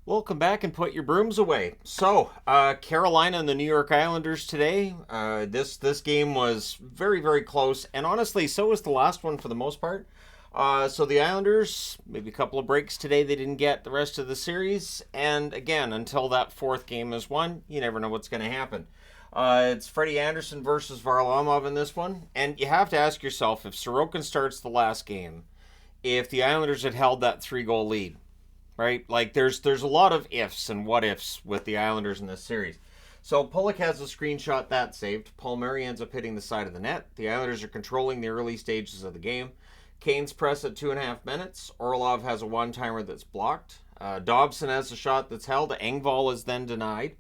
Welcome back and put your brooms away. Carolina and the New York Islanders today. This game was very very close, and honestly, so was the last one for the most part. So the Islanders, maybe a couple of breaks today, they didn't get the rest of the series, and again, until that fourth game is won, you never know what's going to happen. It's Freddie Anderson versus Varlamov in this one, and you have to ask yourself if Sorokin starts the last game, if the Islanders had held that 3-goal lead, right? Like there's a lot of ifs and what ifs with the Islanders in this series. So Pulock has a screenshot that saved. Palmieri ends up hitting the side of the net. The Islanders are controlling the early stages of the game. Canes press at 2.5 minutes. Orlov has a one-timer that's blocked. Dobson has a shot that's held. Engvall is then denied.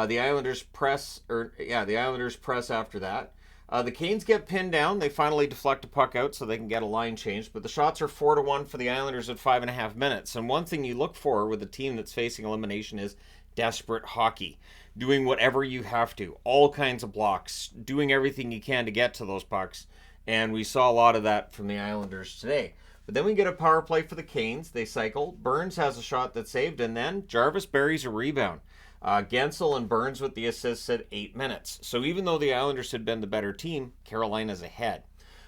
The Islanders press, the Islanders press after that. The Canes get pinned down. They finally deflect a puck out so they can get a line changed. But the shots are 4-1 for the Islanders at 5.5 minutes. And one thing you look for with a team that's facing elimination is desperate hockey. Doing whatever you have to. All kinds of blocks. Doing everything you can to get to those pucks. And we saw a lot of that from the Islanders today. But then we get a power play for the Canes. They cycle. Burns has a shot that's saved. And then Jarvis buries a rebound. Gensel and Burns with the assists at 8 minutes. So even though the Islanders had been the better team, Carolina's ahead.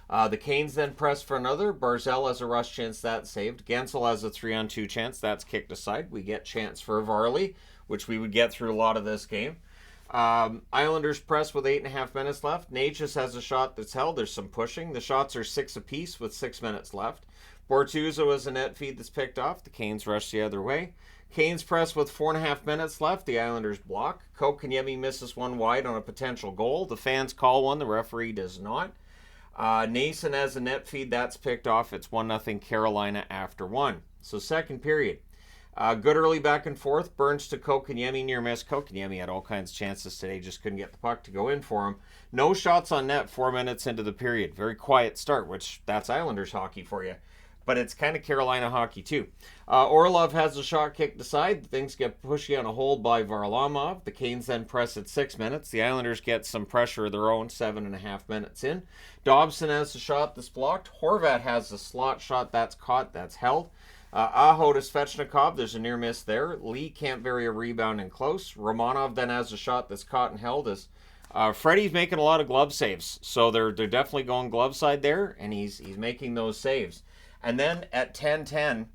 The Canes then press for another. Barzal has a rush chance, that's saved. Gensel has a 3-on-2 chance, that's kicked aside. We get chance for Varley, which we would get through a lot of this game. Islanders press with 8.5 minutes left. Natchez has a shot that's held. There's some pushing. The shots are 6 apiece with 6 minutes left. Bortuzzo has a net feed that's picked off. The Canes rush the other way. Canes press with 4.5 minutes left. The Islanders block. Kotkaniemi misses one wide on a potential goal. The fans call one. The referee does not. Nason has a net feed. That's picked off. It's 1-0 Carolina after one. So second period. Good early back and forth. Burns to Kotkaniemi, near miss. Kotkaniemi had all kinds of chances today. Just couldn't get the puck to go in for him. No shots on net 4 minutes into the period. Very quiet start, which that's Islanders hockey for you. But it's kind of Carolina hockey too. Orlov has a shot kicked aside. Things get pushy on a hold by Varlamov. The Canes then press at 6 minutes. The Islanders get some pressure of their own 7.5 minutes in. Dobson has a shot that's blocked. Horvat has a slot shot that's caught, that's held. Aho to Svechnikov. There's a near miss there. Lee can't bury a rebound in close. Romanov then has a shot that's caught and held as Freddie's making a lot of glove saves. So they're definitely going glove side there, and he's making those saves. And then at 10:10,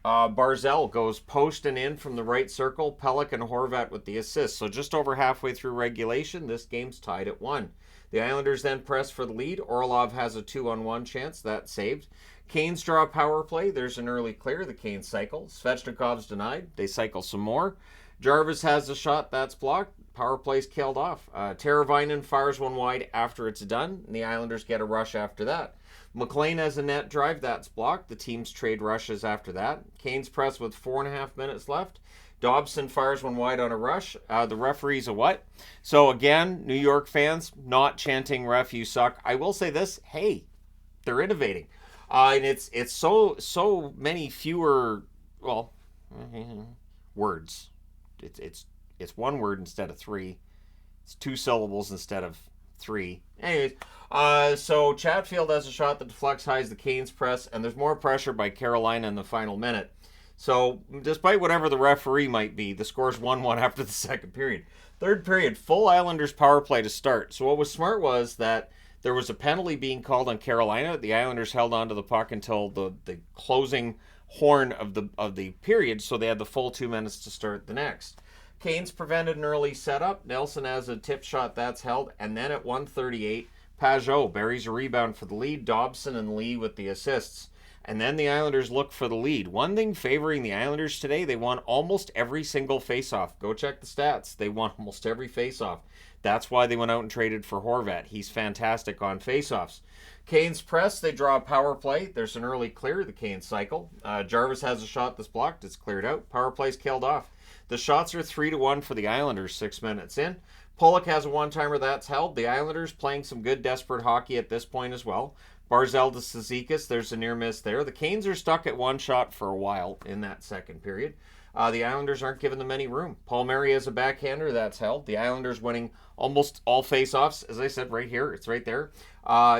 Barzal goes post and in from the right circle. Pelech and Horvat with the assist. So just over halfway through regulation, this game's tied at 1. The Islanders then press for the lead. Orlov has a 2-on-1 chance. That's saved. Canes draw a power play. There's an early clear. The Canes cycle. Svechnikov's denied. They cycle some more. Jarvis has a shot. That's blocked. Power play's killed off. Teravainen fires one wide after it's done, and the Islanders get a rush after that. McLean has a net drive. That's blocked. The teams trade rushes after that. Canes press with 4.5 minutes left. Dobson fires one wide on a rush. The referee's a what? So again, New York fans not chanting "ref, you suck." I will say this: hey, they're innovating, and it's so many fewer words. It's one word instead of three. It's 2 syllables instead of 3. Anyways, so Chatfield has a shot that deflects high as the Canes press, and there's more pressure by Carolina in the final minute. So despite whatever the referee might be, the score's 1-1 after the second period. Third period, full Islanders power play to start. So what was smart was that there was a penalty being called on Carolina. The Islanders held on to the puck until the closing horn of the period, so they had the full 2 minutes to start the next. Canes prevented an early setup. Nelson has a tip shot that's held. And then at 1:38, Pajot buries a rebound for the lead. Dobson and Lee with the assists. And then the Islanders look for the lead. One thing favoring the Islanders today, they won almost every single faceoff. Go check the stats. They won almost every faceoff. That's why they went out and traded for Horvat. He's fantastic on faceoffs. Canes press. They draw a power play. There's an early clear. The Canes cycle. Jarvis has a shot that's blocked. It's cleared out. Power play's killed off. The shots are 3-1 for the Islanders 6 minutes in. Pulock has a one-timer that's held. The Islanders playing some good desperate hockey at this point as well. Barzal to Cizikas, there's a near miss there. The Canes are stuck at one shot for a while in that second period. The Islanders aren't giving them any room. Palmieri has a backhander that's held. The Islanders winning almost all faceoffs, as I said right here. It's right there.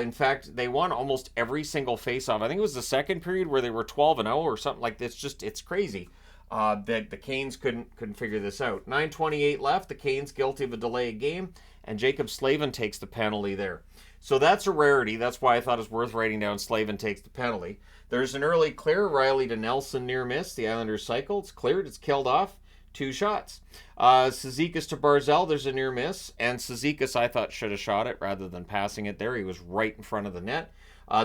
In fact, they won almost every single faceoff. I think it was the second period where they were 12-0 or something like this. It's crazy. The Canes couldn't figure this out. 9:28 left. The Canes guilty of a delayed game, and Jacob Slavin takes the penalty there. So that's a rarity. That's why I thought it was worth writing down. Slavin takes the penalty. There's an early clear. Riley to Nelson near miss. The Islanders cycle. It's cleared. It's killed off. 2 shots. Cizikas to Barzal. There's a near miss. And Cizikas, I thought, should have shot it rather than passing it there. He was right in front of the net.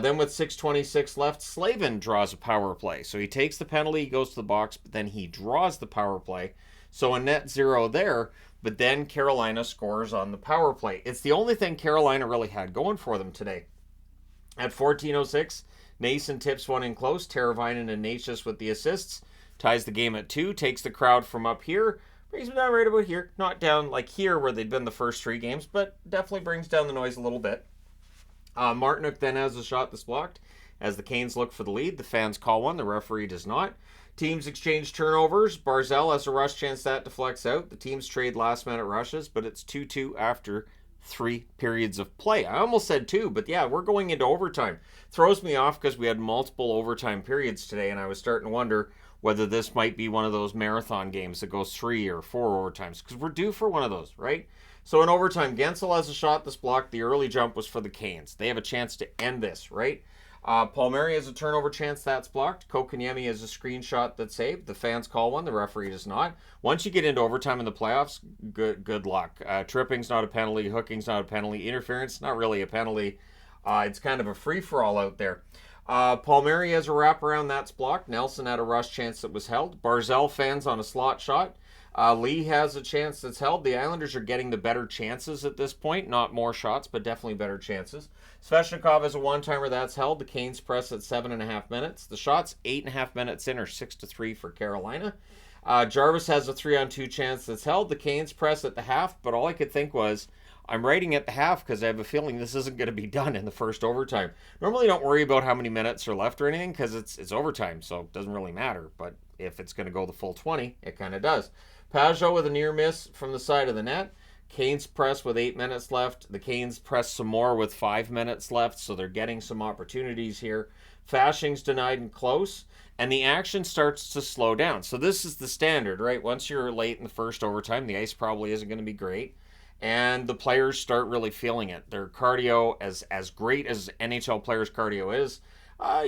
Then with 6:26 left, Slavin draws a power play. So he takes the penalty, he goes to the box, but then he draws the power play. So a net 0 there, but then Carolina scores on the power play. It's the only thing Carolina really had going for them today. At 14:06, Nason tips one in close. Teravainen and Natchez with the assists. Ties the game at 2, takes the crowd from up here. Brings them down right about here. Not down like here where they'd been the first 3 games, but definitely brings down the noise a little bit. Martinook then has a shot that's blocked. As the Canes look for the lead, the fans call one. The referee does not. Teams exchange turnovers. Barzal has a rush chance that deflects out. The teams trade last-minute rushes, but it's 2-2 after 3 periods of play. I almost said 2, but yeah, we're going into overtime. Throws me off because we had multiple overtime periods today, and I was starting to wonder whether this might be one of those marathon games that goes 3 or 4 overtimes, because we're due for one of those, right? So in overtime, Gensel has a shot that's blocked. The early jump was for the Canes. They have a chance to end this, right? Palmieri has a turnover chance that's blocked. Kokaniemi has a screenshot that's saved. The fans call one. The referee does not. Once you get into overtime in the playoffs, good luck. Tripping's not a penalty. Hooking's not a penalty. Interference, not really a penalty. It's kind of a free-for-all out there. Palmieri has a wraparound that's blocked. Nelson had a rush chance that was held. Barzal fans on a slot shot. Lee has a chance that's held. The Islanders are getting the better chances at this point. Not more shots, but definitely better chances. Svechnikov has a one-timer that's held. The Canes press at 7.5 minutes. The shots 8.5 minutes in are 6-3 for Carolina. Jarvis has a 3-on-2 chance that's held. The Canes press at the half, but all I could think was, I'm writing at the half because I have a feeling this isn't going to be done in the first overtime. Normally don't worry about how many minutes are left or anything because it's overtime, so it doesn't really matter. But if it's going to go the full 20, it kind of does. Pajot with a near miss from the side of the net. Canes press with 8 minutes left. The Canes press some more with 5 minutes left, so they're getting some opportunities here. Fashing's denied and close, and the action starts to slow down. So this is the standard, right? Once you're late in the first overtime, the ice probably isn't going to be great, and the players start really feeling it. Their cardio, as great as NHL players' cardio is,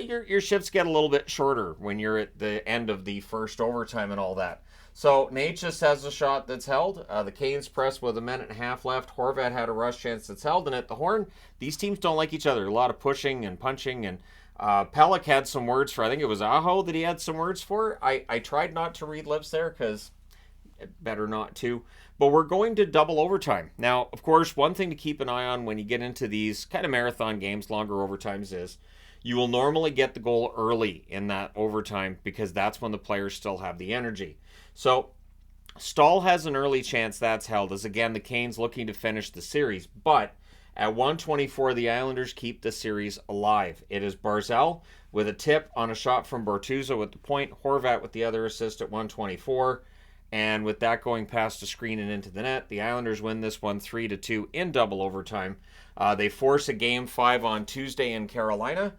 your shifts get a little bit shorter when you're at the end of the first overtime and all that. So Natchez has a shot that's held. The Canes press with 1.5 minutes left. Horvat had a rush chance that's held. And at the horn, these teams don't like each other. A lot of pushing and punching. And Pelech had some words for, I think it was Aho that he had some words for. I tried not to read lips there because better not to. But we're going to double overtime. Now, of course, one thing to keep an eye on when you get into these kind of marathon games, longer overtimes, is you will normally get the goal early in that overtime because that's when the players still have the energy. So Stahl has an early chance that's held, as again the Canes looking to finish the series. But at 1:24, the Islanders keep the series alive. It is Barzal with a tip on a shot from Bortuzzo at the point. Horvat with the other assist at 1:24. And with that going past the screen and into the net, the Islanders win this one 3-2 in double overtime. They force a Game 5 on Tuesday in Carolina.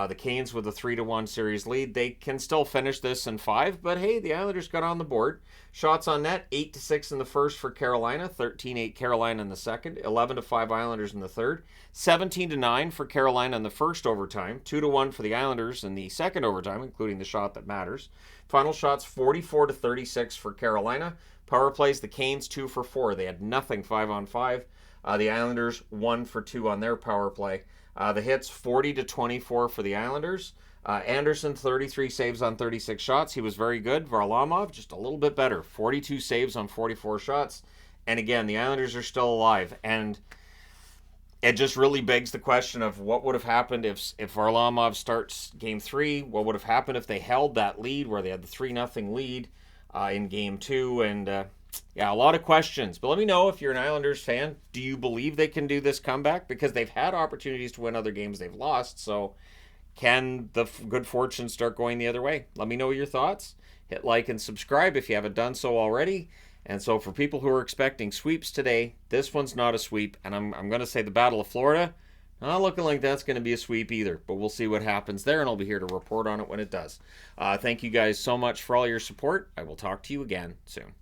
The Canes with a 3-1 series lead. They can still finish this in 5, but hey, the Islanders got on the board. Shots on net, 8-6 in the first for Carolina, 13-8 Carolina in the second, 11-5 Islanders in the third, 17-9 for Carolina in the first overtime, 2-1 for the Islanders in the second overtime, including the shot that matters. Final shots, 44-36 for Carolina. Power plays, the Canes 2 for 4. They had nothing 5-on-5. The Islanders 1 for 2 on their power play. The hits 40-24 for the Islanders. Anderson 33 saves on 36 shots. He was very good. Varlamov just a little bit better. 42 saves on 44 shots. And again, the Islanders are still alive. And it just really begs the question of what would have happened if Varlamov starts Game 3. What would have happened if they held that lead where they had the 3-0 lead in Game 2. And yeah, a lot of questions. But let me know if you're an Islanders fan. Do you believe they can do this comeback? Because they've had opportunities to win other games they've lost. So can the good fortune start going the other way? Let me know your thoughts. Hit like and subscribe if you haven't done so already. And so for people who are expecting sweeps today, this one's not a sweep. And I'm going to say the Battle of Florida Not looking like that's going to be a sweep either, but we'll see what happens there, and I'll be here to report on it when it does. Thank you guys so much for all your support. I will talk to you again soon.